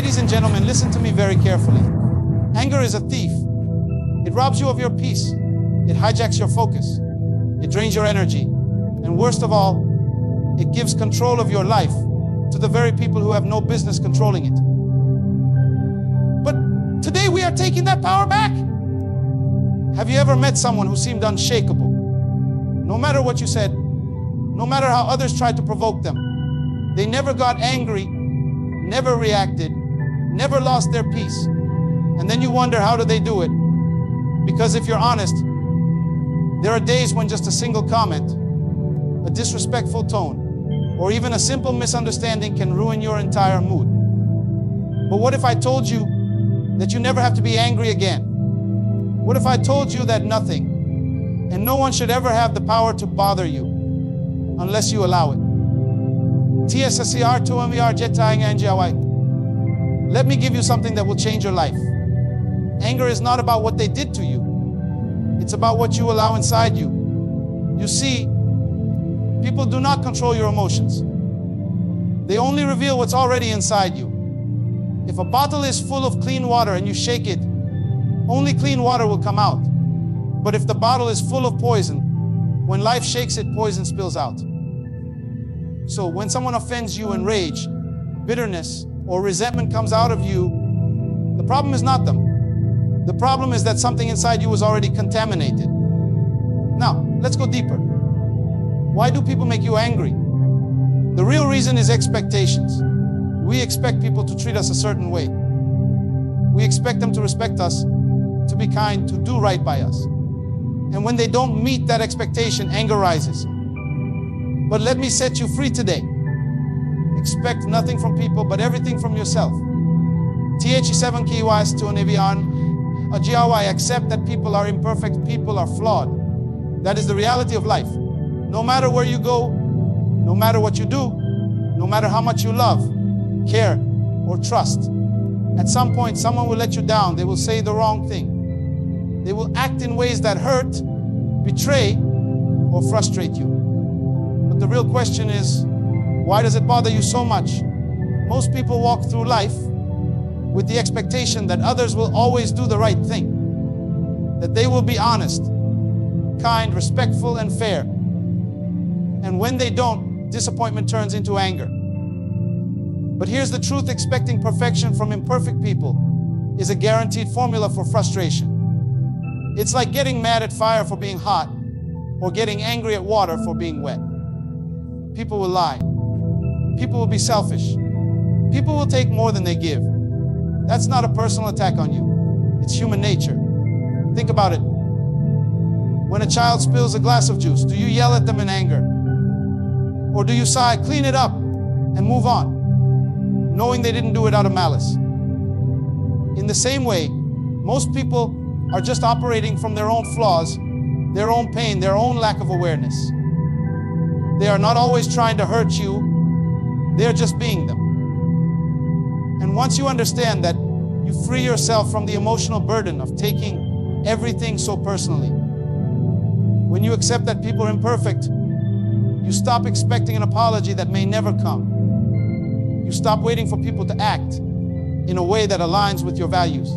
Ladies and gentlemen, listen to me very carefully. Anger is a thief. It robs you of your peace. It hijacks your focus. It drains your energy. And worst of all, it gives control of your life to the very people who have no business controlling it. But today we are taking that power back. Have you ever met someone who seemed unshakable? No matter what you said, no matter how others tried to provoke them, they never got angry, never reacted, never lost their peace. And then you wonder, how do they do it? Because if you're honest, there are days when just a single comment, a disrespectful tone, or even a simple misunderstanding can ruin your entire mood. But what if I told you that you never have to be angry again? What if I told you that nothing and no one should ever have the power to bother you unless you allow it? Let me give you something that will change your life. Anger is not about what they did to you. It's about what you allow inside you. You see, people do not control your emotions. They only reveal what's already inside you. If a bottle is full of clean water and you shake it, only clean water will come out. But if the bottle is full of poison, when life shakes it, poison spills out. So when someone offends you in rage, bitterness, or resentment comes out of you, the problem is not them. The problem is that something inside you was already contaminated. Now, let's go deeper. Why do people make you angry? The real reason is expectations. We expect people to treat us a certain way. We expect them to respect us, to be kind, to do right by us. And when they don't meet that expectation, anger rises. But let me set you free today. Expect nothing from people, but everything from yourself. TH7 kiwas to Nevian. Accept that people are imperfect, people are flawed. That is the reality of life. No matter where you go, no matter what you do, no matter how much you love, care, or trust, at some point someone will let you down. They will say the wrong thing. They will act in ways that hurt, betray, or frustrate you. But the real question is, why does it bother you so much? Most people walk through life with the expectation that others will always do the right thing, that they will be honest, kind, respectful, and fair. And when they don't, disappointment turns into anger. But here's the truth: expecting perfection from imperfect people is a guaranteed formula for frustration. It's like getting mad at fire for being hot, or getting angry at water for being wet. People will lie. People will be selfish. People will take more than they give. That's not a personal attack on you. It's human nature. Think about it. When a child spills a glass of juice, do you yell at them in anger? Or do you sigh, clean it up, and move on, knowing they didn't do it out of malice? In the same way, most people are just operating from their own flaws, their own pain, their own lack of awareness. They are not always trying to hurt you. They're just being them. And once you understand that, you free yourself from the emotional burden of taking everything so personally. When you accept that people are imperfect, you stop expecting an apology that may never come. You stop waiting for people to act in a way that aligns with your values.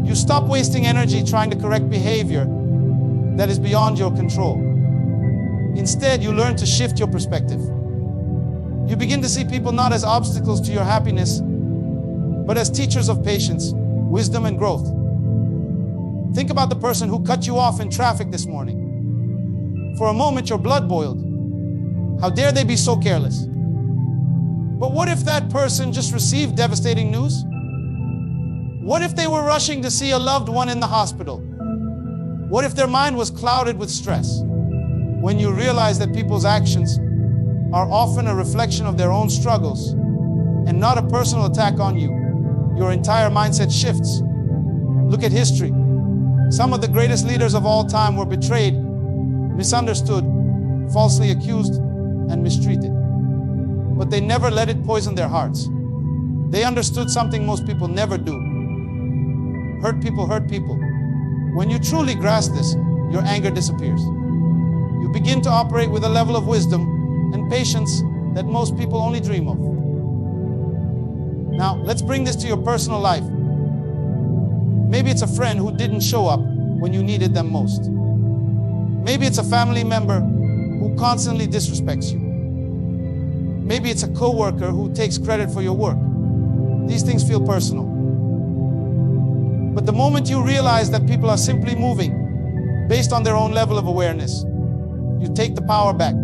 You stop wasting energy trying to correct behavior that is beyond your control. Instead, you learn to shift your perspective. You begin to see people not as obstacles to your happiness, but as teachers of patience, wisdom, and growth. Think about the person who cut you off in traffic this morning. For a moment, your blood boiled. How dare they be so careless? But what if that person just received devastating news? What if they were rushing to see a loved one in the hospital? What if their mind was clouded with stress? When you realize that people's actions are often a reflection of their own struggles and not a personal attack on you, your entire mindset shifts. Look at history. Some of the greatest leaders of all time were betrayed, misunderstood, falsely accused, and mistreated. But they never let it poison their hearts. They understood something most people never do. Hurt people hurt people. When you truly grasp this, your anger disappears. You begin to operate with a level of wisdom and patience that most people only dream of. Now, Let's bring this to your personal life. Maybe it's a friend who didn't show up when you needed them most. Maybe it's a family member who constantly disrespects you. Maybe it's a coworker who takes credit for your work. These things feel personal. But the moment you realize that people are simply moving based on their own level of awareness, you take the power back.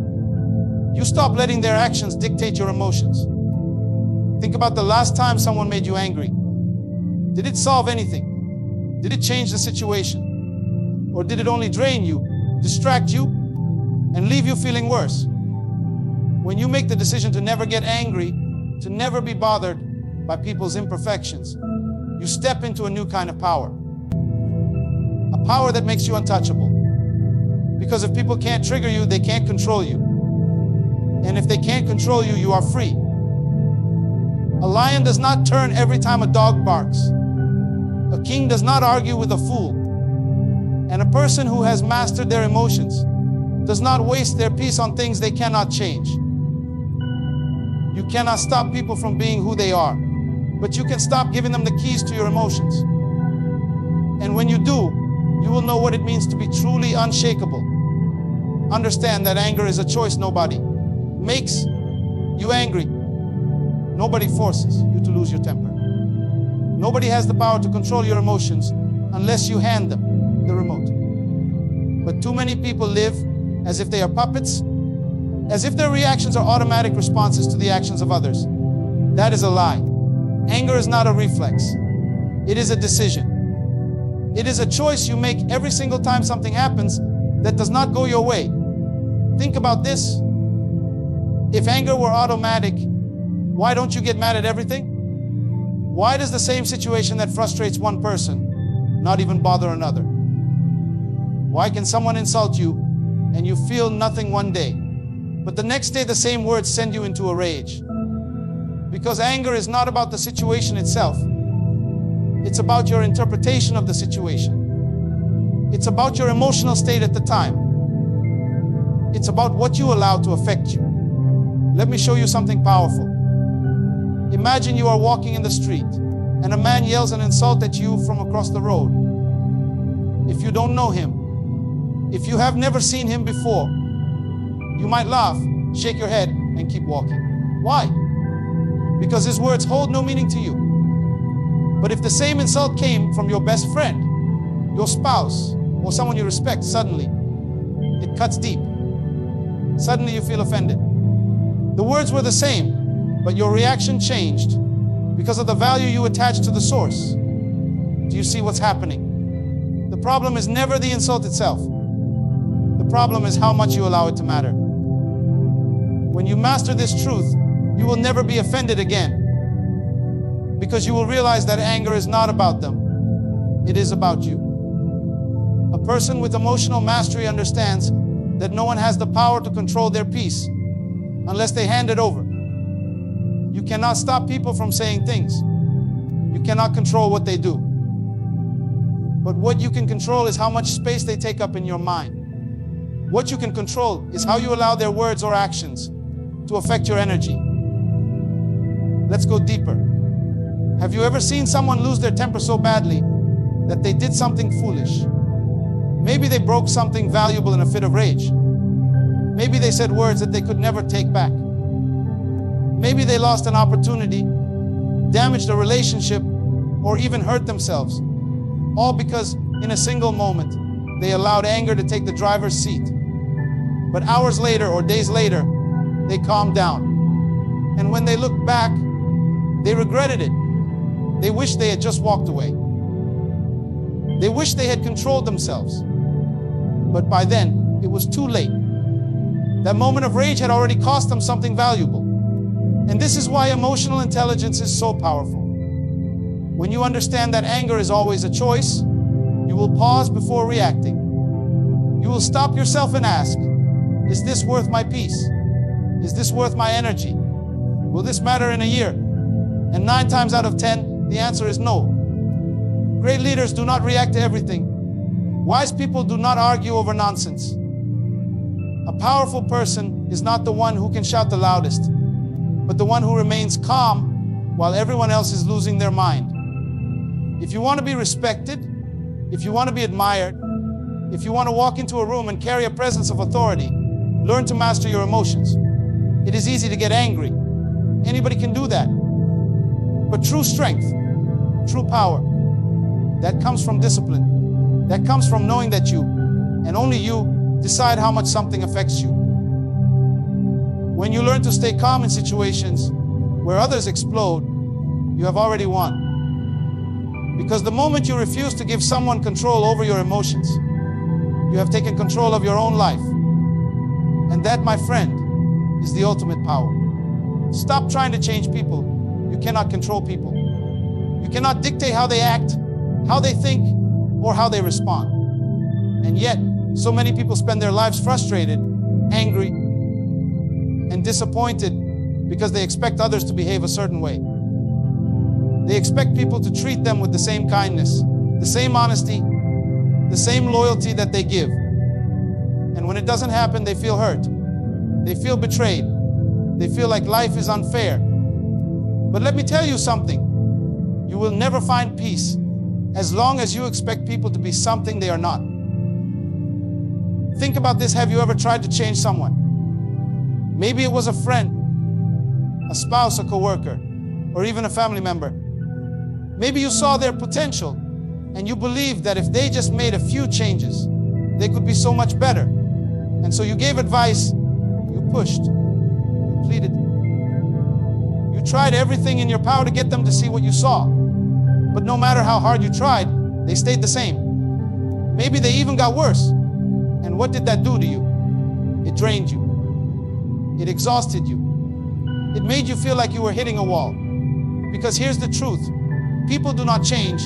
You stop letting their actions dictate your emotions. Think about the last time someone made you angry. Did it solve anything? Did it change the situation? Or did it only drain you, distract you, and leave you feeling worse? When you make the decision to never get angry, to never be bothered by people's imperfections, you step into a new kind of power. A power that makes you untouchable. Because if people can't trigger you, they can't control you. And if they can't control you, you are free. A lion does not turn every time a dog barks. A king does not argue with a fool. And a person who has mastered their emotions does not waste their peace on things they cannot change. You cannot stop people from being who they are, but you can stop giving them the keys to your emotions. And when you do, you will know what it means to be truly unshakable. Understand that anger is a choice nobody makes you angry. Nobody forces you to lose your temper. Nobody has the power to control your emotions unless you hand them the remote. But too many people live as if they are puppets, as if their reactions are automatic responses to the actions of others. That is a lie. Anger is not a reflex. It is a decision. It is a choice you make every single time something happens that does not go your way. Think about this. If anger were automatic, why don't you get mad at everything? Why does the same situation that frustrates one person not even bother another? Why can someone insult you and you feel nothing one day, but the next day the same words send you into a rage? Because anger is not about the situation itself. It's about your interpretation of the situation. It's about your emotional state at the time. It's about what you allow to affect you. Let me show you something powerful. Imagine you are walking in the street and a man yells an insult at you from across the road. If you don't know him, if you have never seen him before, you might laugh, shake your head, and keep walking. Why? Because his words hold no meaning to you. But if the same insult came from your best friend, your spouse, or someone you respect, suddenly it cuts deep. Suddenly you feel offended. The words were the same, but your reaction changed because of the value you attach to the source. Do you see what's happening? The problem is never the insult itself. The problem is how much you allow it to matter. When you master this truth, you will never be offended again, because you will realize that anger is not about them. It is about you. A person with emotional mastery understands that no one has the power to control their peace unless they hand it over. You cannot stop people from saying things. You cannot control what they do. But what you can control is how much space they take up in your mind. What you can control is how you allow their words or actions to affect your energy. Let's go deeper. Have you ever seen someone lose their temper so badly that they did something foolish? Maybe they broke something valuable in a fit of rage. Maybe they said words that they could never take back. Maybe they lost an opportunity, damaged a relationship, or even hurt themselves. All because in a single moment, they allowed anger to take the driver's seat. But hours later or days later, they calmed down. And when they looked back, they regretted it. They wished they had just walked away. They wished they had controlled themselves. But by then, it was too late. That moment of rage had already cost them something valuable. And this is why emotional intelligence is so powerful. When you understand that anger is always a choice, you will pause before reacting. You will stop yourself and ask, is this worth my peace? Is this worth my energy? Will this matter in a year? And 9 times out of 10, the answer is no. Great leaders do not react to everything. Wise people do not argue over nonsense. A powerful person is not the one who can shout the loudest, but the one who remains calm while everyone else is losing their mind. If you want to be respected, if you want to be admired, if you want to walk into a room and carry a presence of authority, learn to master your emotions. It is easy to get angry. Anybody can do that. But true strength, true power, that comes from discipline. That comes from knowing that you, and only you, decide how much something affects you. When you learn to stay calm in situations where others explode, you have already won. Because the moment you refuse to give someone control over your emotions, you have taken control of your own life. And that, my friend, is the ultimate power. Stop trying to change people. You cannot control people. You cannot dictate how they act, how they think, or how they respond. And yet, so many people spend their lives frustrated, angry, and disappointed because they expect others to behave a certain way. They expect people to treat them with the same kindness, the same honesty, the same loyalty that they give. And when it doesn't happen, they feel hurt. They feel betrayed. They feel like life is unfair. But let me tell you something. You will never find peace as long as you expect people to be something they are not. Think about this. Have you ever tried to change someone? Maybe it was a friend, a spouse, a coworker, or even a family member. Maybe you saw their potential and you believed that if they just made a few changes, they could be so much better. And so you gave advice, you pushed, you pleaded. You tried everything in your power to get them to see what you saw. But no matter how hard you tried, they stayed the same. Maybe they even got worse. And what did that do to you? It drained you. It exhausted you. It made you feel like you were hitting a wall. Because here's the truth. People do not change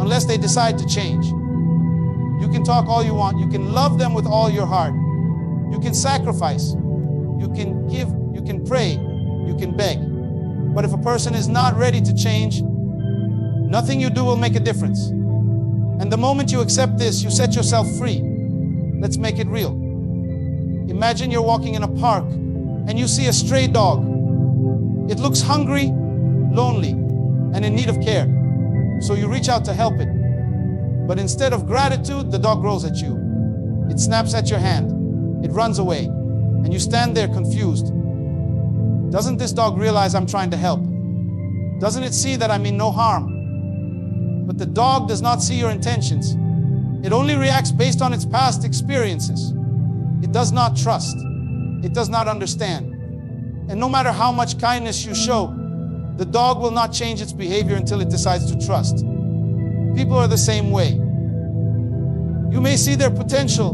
unless they decide to change. You can talk all you want. You can love them with all your heart. You can sacrifice. You can give. You can pray. You can beg. But if a person is not ready to change, nothing you do will make a difference. And the moment you accept this, you set yourself free. Let's make it real. Imagine you're walking in a park and you see a stray dog. It looks hungry, lonely, and in need of care. So you reach out to help it. But instead of gratitude, the dog grows at you. It snaps at your hand. It runs away. And you stand there confused. Doesn't this dog realize I'm trying to help? Doesn't it see that I mean no harm? But the dog does not see your intentions. It only reacts based on its past experiences. It does not trust. It does not understand. And no matter how much kindness you show, the dog will not change its behavior until it decides to trust. People are the same way. You may see their potential,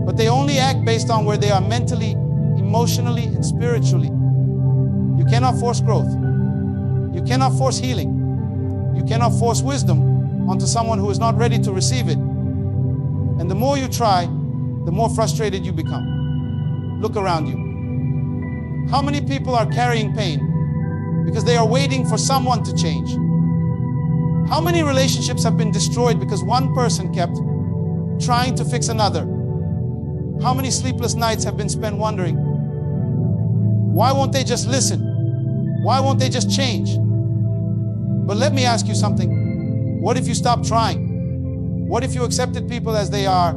but they only act based on where they are mentally, emotionally, and spiritually. You cannot force growth. You cannot force healing. You cannot force wisdom onto someone who is not ready to receive it. And the more you try, the more frustrated you become. Look around you. How many people are carrying pain because they are waiting for someone to change? How many relationships have been destroyed because one person kept trying to fix another? How many sleepless nights have been spent wondering, why won't they just listen? Why won't they just change? But let me ask you something. What if you stopped trying? What if you accepted people as they are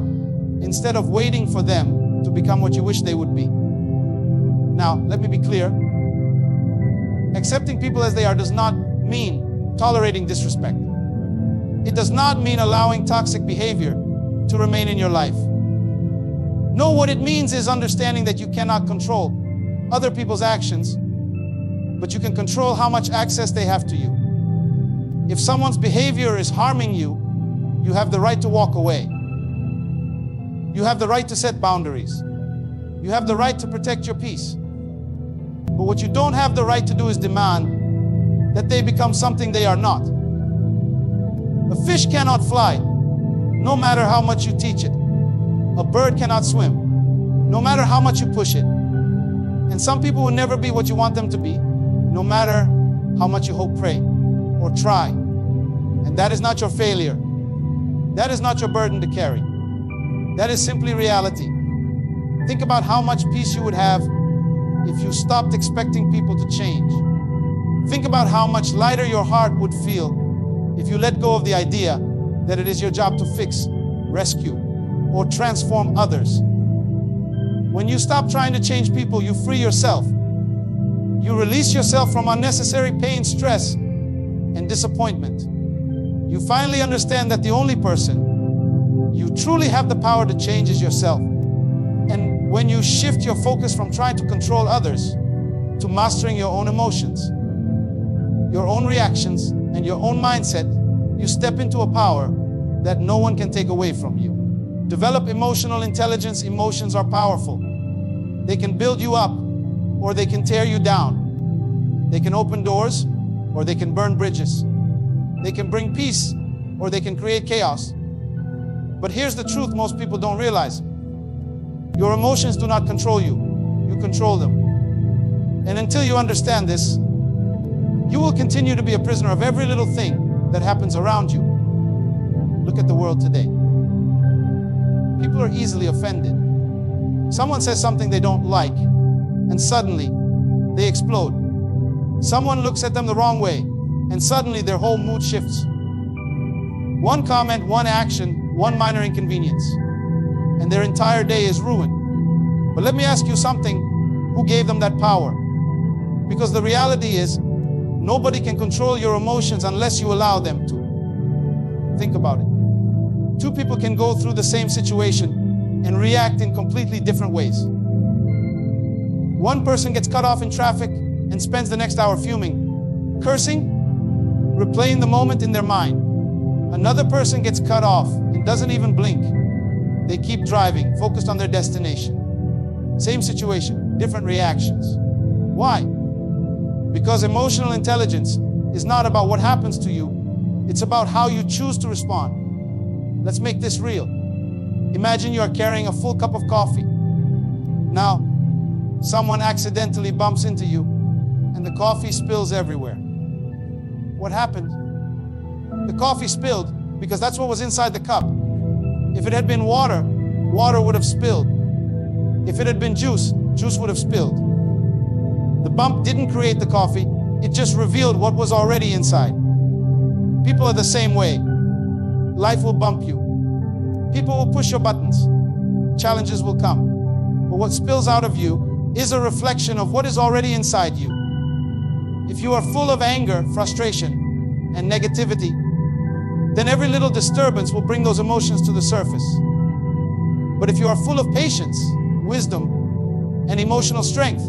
instead of waiting for them to become what you wish they would be? Now, let me be clear. Accepting people as they are does not mean tolerating disrespect. It does not mean allowing toxic behavior to remain in your life. No, what it means is understanding that you cannot control other people's actions, but you can control how much access they have to you. If someone's behavior is harming you, you have the right to walk away. You have the right to set boundaries. You have the right to protect your peace. But what you don't have the right to do is demand that they become something they are not. A fish cannot fly, no matter how much you teach it. A bird cannot swim, no matter how much you push it. And some people will never be what you want them to be, no matter how much you hope, pray, or try. And that is not your failure. That is not your burden to carry. That is simply reality. Think about how much peace you would have if you stopped expecting people to change. Think about how much lighter your heart would feel if you let go of the idea that it is your job to fix, rescue, or transform others. When you stop trying to change people, you free yourself. You release yourself from unnecessary pain, stress, and disappointment. You finally understand that the only person you truly have the power to change is yourself. And when you shift your focus from trying to control others to mastering your own emotions, your own reactions, and your own mindset, you step into a power that no one can take away from you. Develop emotional intelligence. Emotions are powerful. They can build you up, or they can tear you down. They can open doors, or they can burn bridges. They can bring peace, or they can create chaos. But here's the truth most people don't realize. Your emotions do not control you. You control them. And until you understand this, you will continue to be a prisoner of every little thing that happens around you. Look at the world today. People are easily offended. Someone says something they don't like, and suddenly they explode. Someone looks at them the wrong way, and suddenly their whole mood shifts. One comment, one action, one minor inconvenience, and their entire day is ruined. But let me ask you something. Who gave them that power? Because the reality is, nobody can control your emotions unless you allow them to. Think about it. Two people can go through the same situation and react in completely different ways. One person gets cut off in traffic and spends the next hour fuming, cursing, replaying the moment in their mind. Another person gets cut off and doesn't even blink. They keep driving, focused on their destination. Same situation, different reactions. Why? Because emotional intelligence is not about what happens to you, it's about how you choose to respond. Let's make this real. Imagine you are carrying a full cup of coffee. Now, someone accidentally bumps into you and the coffee spills everywhere. What happened? The coffee spilled because that's what was inside the cup. If it had been water, water would have spilled. If it had been juice, juice would have spilled. The bump didn't create the coffee, it just revealed what was already inside. People are the same way. Life will bump you. People will push your buttons. Challenges will come. But what spills out of you is a reflection of what is already inside you. If you are full of anger, frustration, and negativity, then every little disturbance will bring those emotions to the surface. But if you are full of patience, wisdom, and emotional strength,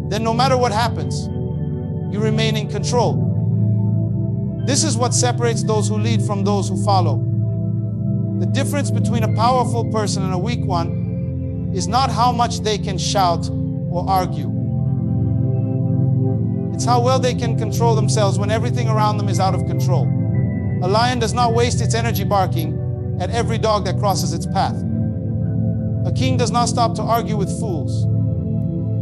then no matter what happens, you remain in control. This is what separates those who lead from those who follow. The difference between a powerful person and a weak one is not how much they can shout or argue. It's how well they can control themselves when everything around them is out of control. A lion does not waste its energy barking at every dog that crosses its path. A king does not stop to argue with fools.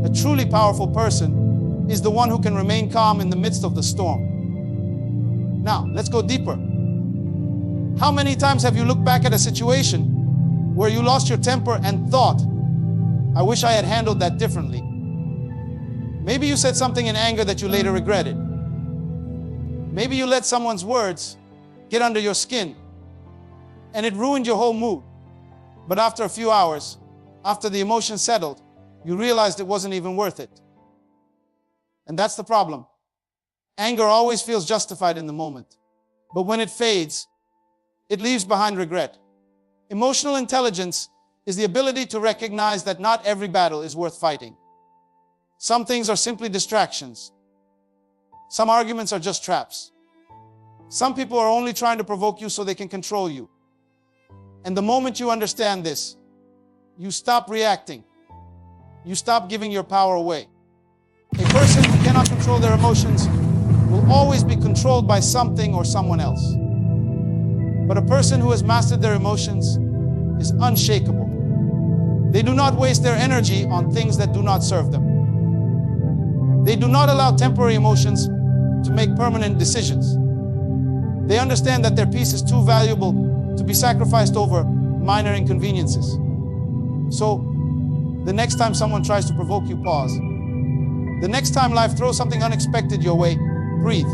A truly powerful person is the one who can remain calm in the midst of the storm. Now, let's go deeper. How many times have you looked back at a situation where you lost your temper and thought, I wish I had handled that differently? Maybe you said something in anger that you later regretted. Maybe you let someone's words get under your skin and it ruined your whole mood. But after a few hours, after the emotion settled, you realized it wasn't even worth it. And that's the problem. Anger always feels justified in the moment, but when it fades, it leaves behind regret. Emotional intelligence is the ability to recognize that not every battle is worth fighting. Some things are simply distractions. Some arguments are just traps. Some people are only trying to provoke you so they can control you. And the moment you understand this, you stop reacting. You stop giving your power away. A person who cannot control their emotions will always be controlled by something or someone else. But a person who has mastered their emotions is unshakable. They do not waste their energy on things that do not serve them. They do not allow temporary emotions to make permanent decisions. They understand that their peace is too valuable to be sacrificed over minor inconveniences. So, the next time someone tries to provoke you, pause. The next time life throws something unexpected your way, breathe.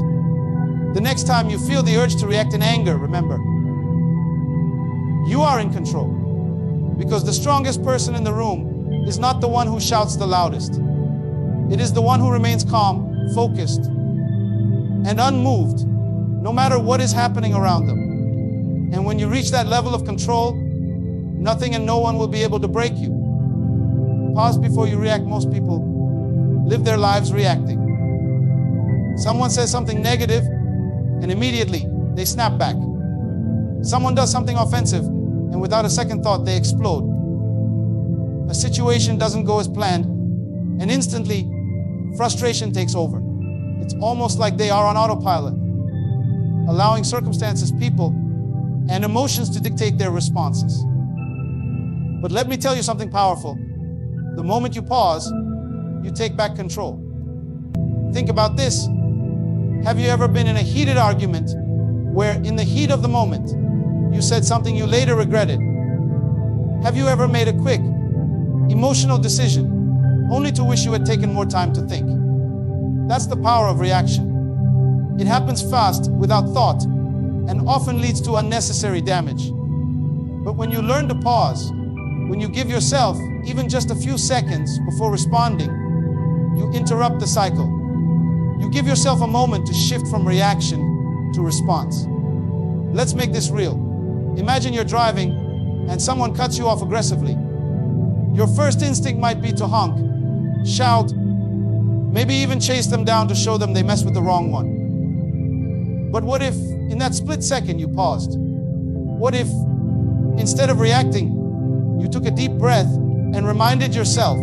The next time you feel the urge to react in anger, remember, you are in control. Because the strongest person in the room is not the one who shouts the loudest. It is the one who remains calm, focused, and unmoved, no matter what is happening around them. And when you reach that level of control, nothing and no one will be able to break you. Pause before you react. Most people live their lives reacting. Someone says something negative, and immediately they snap back. Someone does something offensive, and without a second thought, they explode. A situation doesn't go as planned, and instantly, frustration takes over. It's almost like they are on autopilot, allowing circumstances, people, and emotions to dictate their responses. But let me tell you something powerful. The moment you pause, you take back control. Think about this. Have you ever been in a heated argument where in the heat of the moment, you said something you later regretted? Have you ever made a quick, emotional decision only to wish you had taken more time to think? That's the power of reaction. It happens fast, without thought, and often leads to unnecessary damage. But when you learn to pause, when you give yourself even just a few seconds before responding, you interrupt the cycle. You give yourself a moment to shift from reaction to response. Let's make this real. Imagine you're driving and someone cuts you off aggressively. Your first instinct might be to honk, shout, maybe even chase them down to show them they messed with the wrong one. But what if, in that split second, you paused? What if, instead of reacting, you took a deep breath and reminded yourself,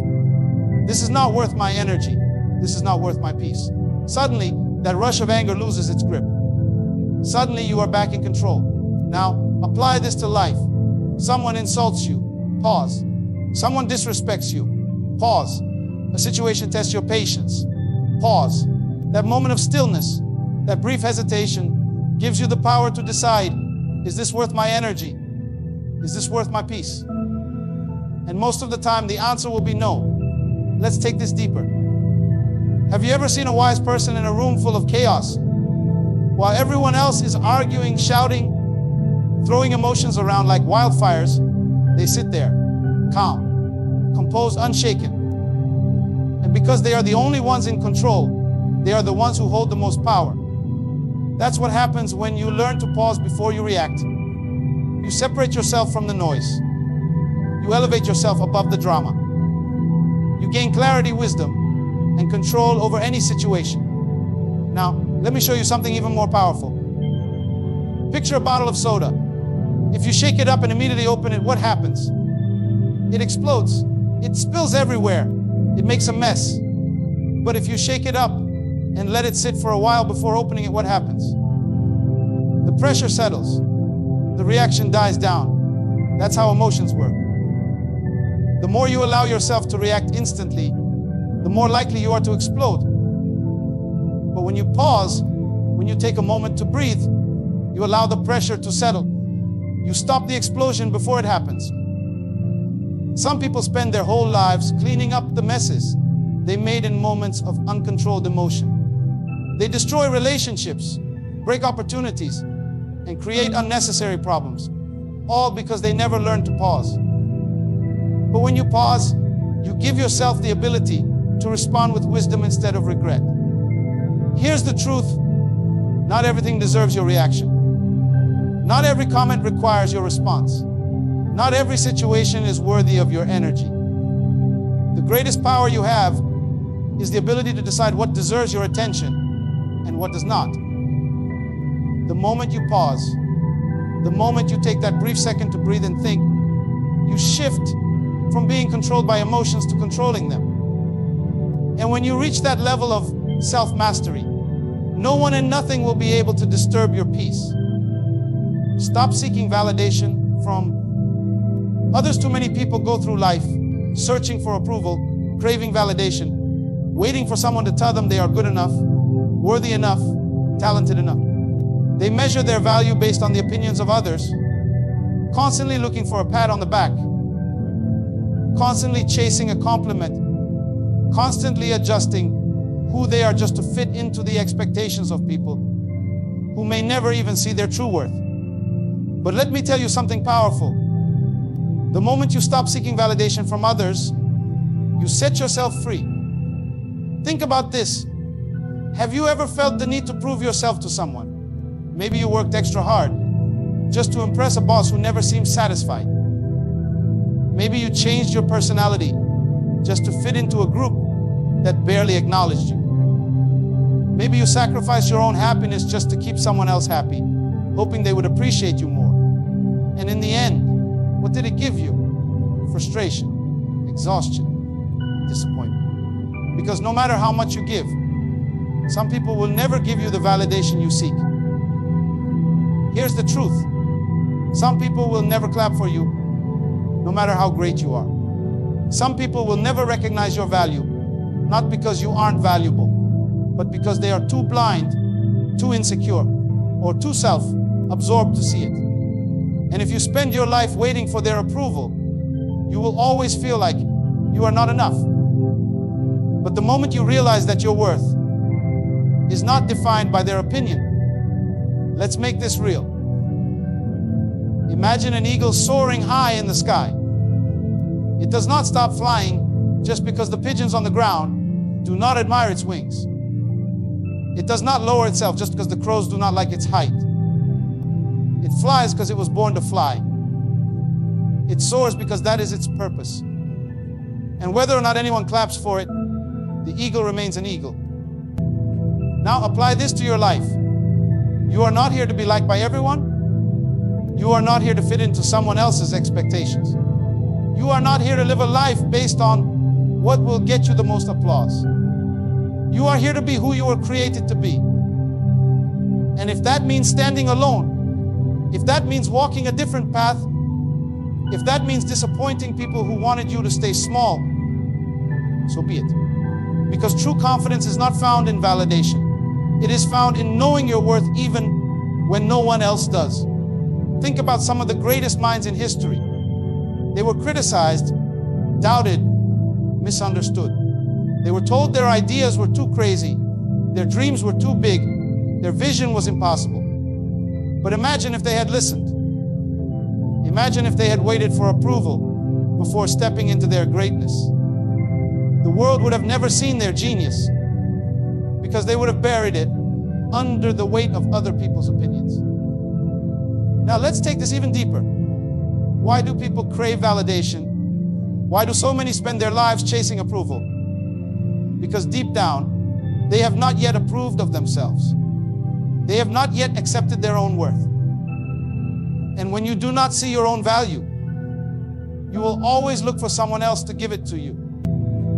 this is not worth my energy. This is not worth my peace. Suddenly, that rush of anger loses its grip. Suddenly, you are back in control. Now, apply this to life. Someone insults you. Pause. Someone disrespects you. Pause. A situation tests your patience. Pause. That moment of stillness, that brief hesitation, gives you the power to decide, is this worth my energy? Is this worth my peace? And most of the time, the answer will be no. Let's take this deeper. Have you ever seen a wise person in a room full of chaos? While everyone else is arguing, shouting, throwing emotions around like wildfires, they sit there, calm, composed, unshaken. And because they are the only ones in control, they are the ones who hold the most power. That's what happens when you learn to pause before you react. You separate yourself from the noise. You elevate yourself above the drama. You gain clarity, wisdom, and control over any situation. Now, let me show you something even more powerful. Picture a bottle of soda. If you shake it up and immediately open it, what happens? It explodes. It spills everywhere. It makes a mess. But if you shake it up and let it sit for a while before opening it, what happens? The pressure settles. The reaction dies down. That's how emotions work. The more you allow yourself to react instantly, the more likely you are to explode. But when you pause, when you take a moment to breathe, you allow the pressure to settle. You stop the explosion before it happens. Some people spend their whole lives cleaning up the messes they made in moments of uncontrolled emotion. They destroy relationships, break opportunities, and create unnecessary problems, all because they never learned to pause. But when you pause, you give yourself the ability to respond with wisdom instead of regret. Here's the truth. Not everything deserves your reaction. Not every comment requires your response. Not every situation is worthy of your energy. The greatest power you have is the ability to decide what deserves your attention and what does not. The moment you pause, the moment you take that brief second to breathe and think, you shift from being controlled by emotions to controlling them. And when you reach that level of self-mastery, no one and nothing will be able to disturb your peace. Stop seeking validation from others. Too many people go through life searching for approval, craving validation, waiting for someone to tell them they are good enough, worthy enough, talented enough. They measure their value based on the opinions of others, constantly looking for a pat on the back, constantly chasing a compliment, constantly adjusting who they are just to fit into the expectations of people who may never even see their true worth. But let me tell you something powerful. The moment you stop seeking validation from others, you set yourself free. Think about this. Have you ever felt the need to prove yourself to someone? Maybe you worked extra hard just to impress a boss who never seemed satisfied. Maybe you changed your personality just to fit into a group that barely acknowledged you. Maybe you sacrificed your own happiness just to keep someone else happy, hoping they would appreciate you more. And in the end, what did it give you? Frustration, exhaustion, disappointment. Because no matter how much you give, some people will never give you the validation you seek. Here's the truth. Some people will never clap for you, no matter how great you are. Some people will never recognize your value, not because you aren't valuable, but because they are too blind, too insecure, or too self-absorbed to see it. And if you spend your life waiting for their approval, you will always feel like you are not enough. But the moment you realize that your worth is not defined by their opinion, let's make this real. Imagine an eagle soaring high in the sky. It does not stop flying just because the pigeons on the ground do not admire its wings. It does not lower itself just because the crows do not like its height. It flies because it was born to fly. It soars because that is its purpose. And whether or not anyone claps for it, the eagle remains an eagle. Now apply this to your life. You are not here to be liked by everyone. You are not here to fit into someone else's expectations. You are not here to live a life based on what will get you the most applause. You are here to be who you were created to be. And if that means standing alone, if that means walking a different path, if that means disappointing people who wanted you to stay small, so be it. Because true confidence is not found in validation. It is found in knowing your worth even when no one else does. Think about some of the greatest minds in history. They were criticized, doubted, misunderstood. They were told their ideas were too crazy, their dreams were too big, their vision was impossible. But imagine if they had listened. Imagine if they had waited for approval before stepping into their greatness. The world would have never seen their genius because they would have buried it under the weight of other people's opinions. Now let's take this even deeper. Why do people crave validation? Why do so many spend their lives chasing approval? Because deep down, they have not yet approved of themselves. They have not yet accepted their own worth. And when you do not see your own value, you will always look for someone else to give it to you.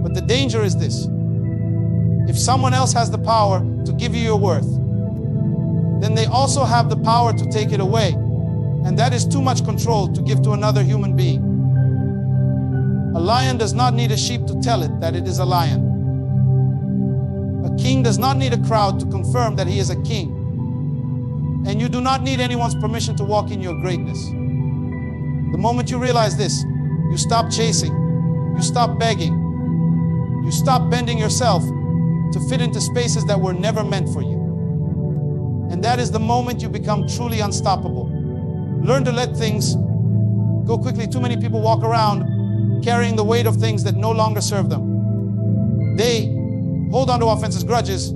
But the danger is this. If someone else has the power to give you your worth, then they also have the power to take it away. And that is too much control to give to another human being. A lion does not need a sheep to tell it that it is a lion. A king does not need a crowd to confirm that he is a king. And you do not need anyone's permission to walk in your greatness. The moment you realize this, you stop chasing, you stop begging, you stop bending yourself to fit into spaces that were never meant for you. And that is the moment you become truly unstoppable. Learn to let things go quickly. Too many people walk around carrying the weight of things that no longer serve them. They hold on to offenses, grudges,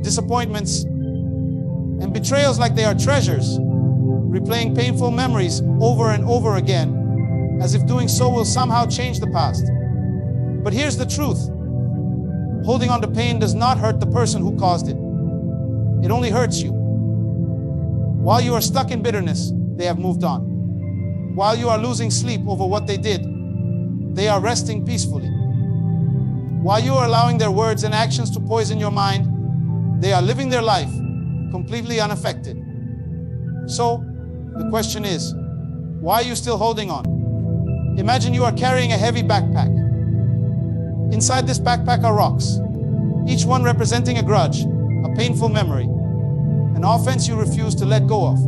disappointments, and betrayals like they are treasures, replaying painful memories over and over again, as if doing so will somehow change the past. But here's the truth. Holding on to pain does not hurt the person who caused it. It only hurts you. While you are stuck in bitterness, they have moved on. While you are losing sleep over what they did, they are resting peacefully. While you are allowing their words and actions to poison your mind, they are living their life completely unaffected. So, the question is, why are you still holding on? Imagine you are carrying a heavy backpack. Inside this backpack are rocks, each one representing a grudge, a painful memory, an offense you refuse to let go of.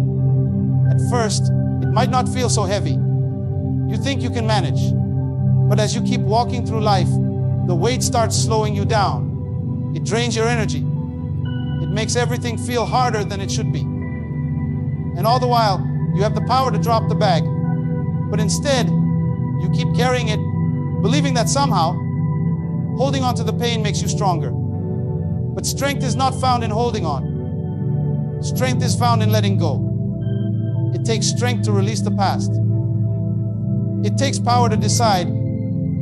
At first, it might not feel so heavy. You think you can manage. But as you keep walking through life, the weight starts slowing you down. It drains your energy. It makes everything feel harder than it should be. And all the while, you have the power to drop the bag. But instead, you keep carrying it, believing that somehow, holding on to the pain makes you stronger. But strength is not found in holding on. Strength is found in letting go. It takes strength to release the past. It takes power to decide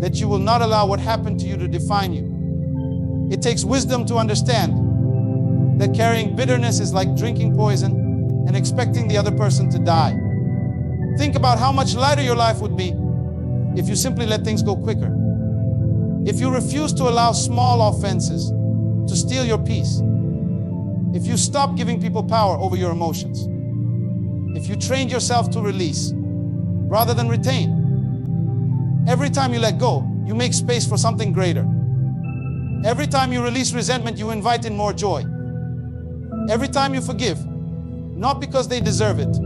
that you will not allow what happened to you to define you. It takes wisdom to understand that carrying bitterness is like drinking poison and expecting the other person to die. Think about how much lighter your life would be if you simply let things go quicker. If you refuse to allow small offenses to steal your peace. If you stop giving people power over your emotions. If you trained yourself to release rather than retain. Every time you let go, you make space for something greater. Every time you release resentment, you invite in more joy. Every time you forgive, not because they deserve it,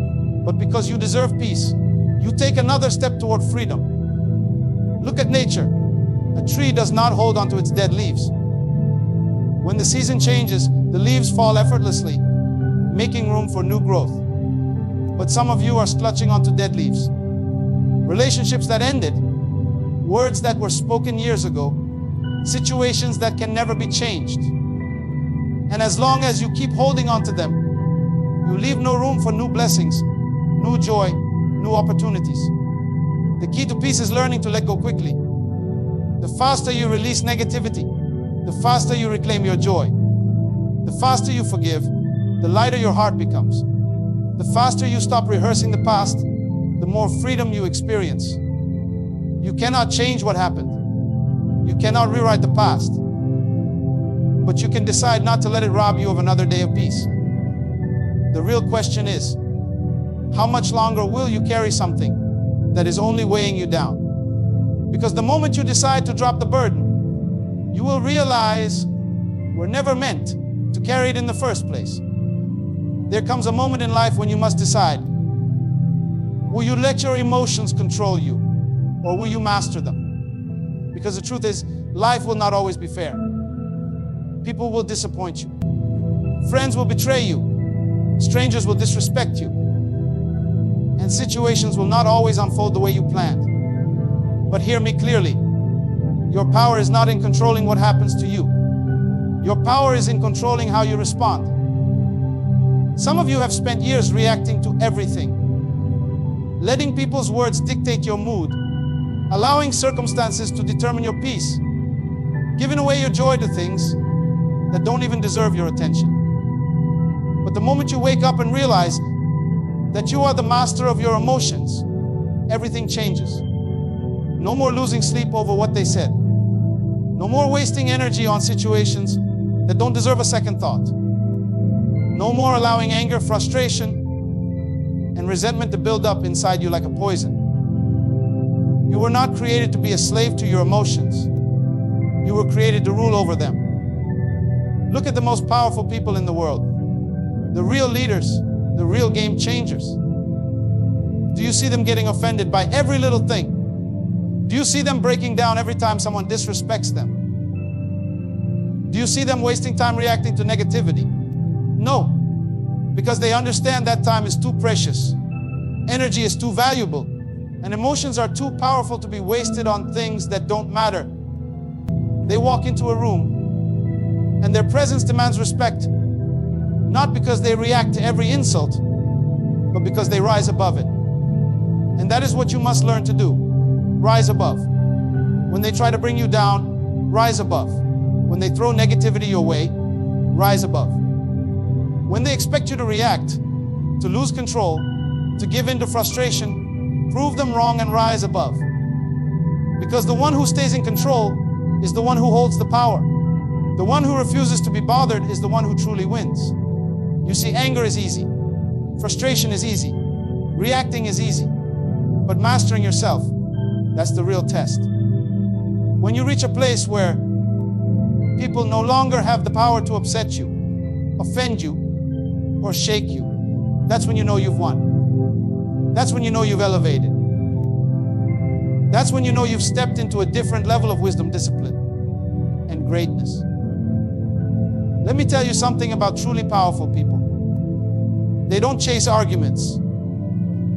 but because you deserve peace, you take another step toward freedom. Look at nature. A tree does not hold onto its dead leaves. When the season changes, the leaves fall effortlessly, making room for new growth. But some of you are clutching onto dead leaves. Relationships that ended, words that were spoken years ago, situations that can never be changed. And as long as you keep holding on to them, you leave no room for new blessings, new joy, new opportunities. The key to peace is learning to let go quickly. The faster you release negativity, the faster you reclaim your joy. The faster you forgive, the lighter your heart becomes. The faster you stop rehearsing the past, the more freedom you experience. You cannot change what happened. You cannot rewrite the past. But you can decide not to let it rob you of another day of peace. The real question is, how much longer will you carry something that is only weighing you down? Because the moment you decide to drop the burden, you will realize we're never meant to carry it in the first place. There comes a moment in life when you must decide, will you let your emotions control you, or will you master them? Because the truth is, life will not always be fair. People will disappoint you. Friends will betray you. Strangers will disrespect you. And situations will not always unfold the way you planned. But hear me clearly. Your power is not in controlling what happens to you. Your power is in controlling how you respond. Some of you have spent years reacting to everything, letting people's words dictate your mood, allowing circumstances to determine your peace, giving away your joy to things that don't even deserve your attention. But the moment you wake up and realize that you are the master of your emotions, everything changes. No more losing sleep over what they said. No more wasting energy on situations that don't deserve a second thought. No more allowing anger, frustration, and resentment to build up inside you like a poison. You were not created to be a slave to your emotions. You were created to rule over them. Look at the most powerful people in the world. The real leaders, the real game changers. Do you see them getting offended by every little thing? Do you see them breaking down every time someone disrespects them? Do you see them wasting time reacting to negativity? No, because they understand that time is too precious. Energy is too valuable, and emotions are too powerful to be wasted on things that don't matter. They walk into a room, and their presence demands respect, not because they react to every insult, but because they rise above it. And that is what you must learn to do. Rise above. When they try to bring you down, rise above. When they throw negativity your way, rise above. When they expect you to react, to lose control, to give in to frustration, prove them wrong and rise above. Because the one who stays in control is the one who holds the power. The one who refuses to be bothered is the one who truly wins. You see, anger is easy. Frustration is easy. Reacting is easy. But mastering yourself, that's the real test. When you reach a place where people no longer have the power to upset you, offend you, or shake you, that's when you know you've won. That's when you know you've elevated. That's when you know you've stepped into a different level of wisdom, discipline, and greatness. Let me tell you something about truly powerful people. They don't chase arguments.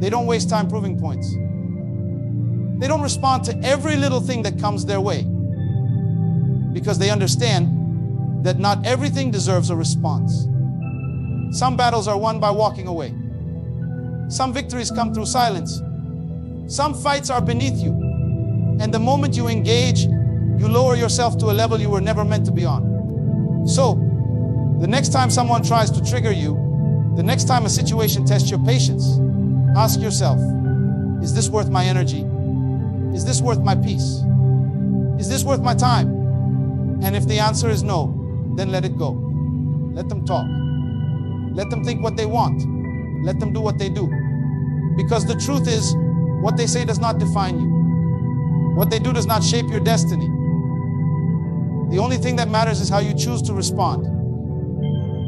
They don't waste time proving points. They don't respond to every little thing that comes their way, because they understand that not everything deserves a response. Some battles are won by walking away. Some victories come through silence. Some fights are beneath you. And the moment you engage, you lower yourself to a level you were never meant to be on. So, the next time someone tries to trigger you, the next time a situation tests your patience, ask yourself, is this worth my energy? Is this worth my peace? Is this worth my time? And if the answer is no, then let it go. Let them talk. Let them think what they want. Let them do what they do. Because the truth is, what they say does not define you. What they do does not shape your destiny. The only thing that matters is how you choose to respond.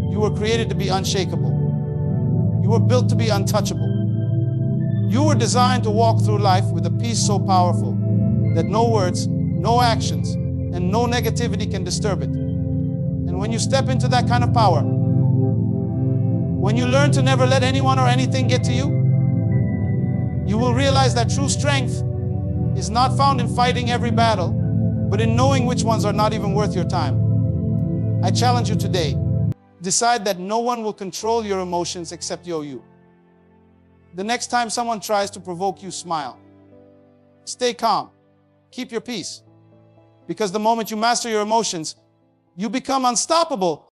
You were created to be unshakable. You were built to be untouchable. You were designed to walk through life with a peace so powerful that no words, no actions, and no negativity can disturb it. And when you step into that kind of power, when you learn to never let anyone or anything get to you, you will realize that true strength is not found in fighting every battle, but in knowing which ones are not even worth your time. I challenge you today. Decide that no one will control your emotions except you. The next time someone tries to provoke you, smile. Stay calm. Keep your peace. Because the moment you master your emotions, you become unstoppable.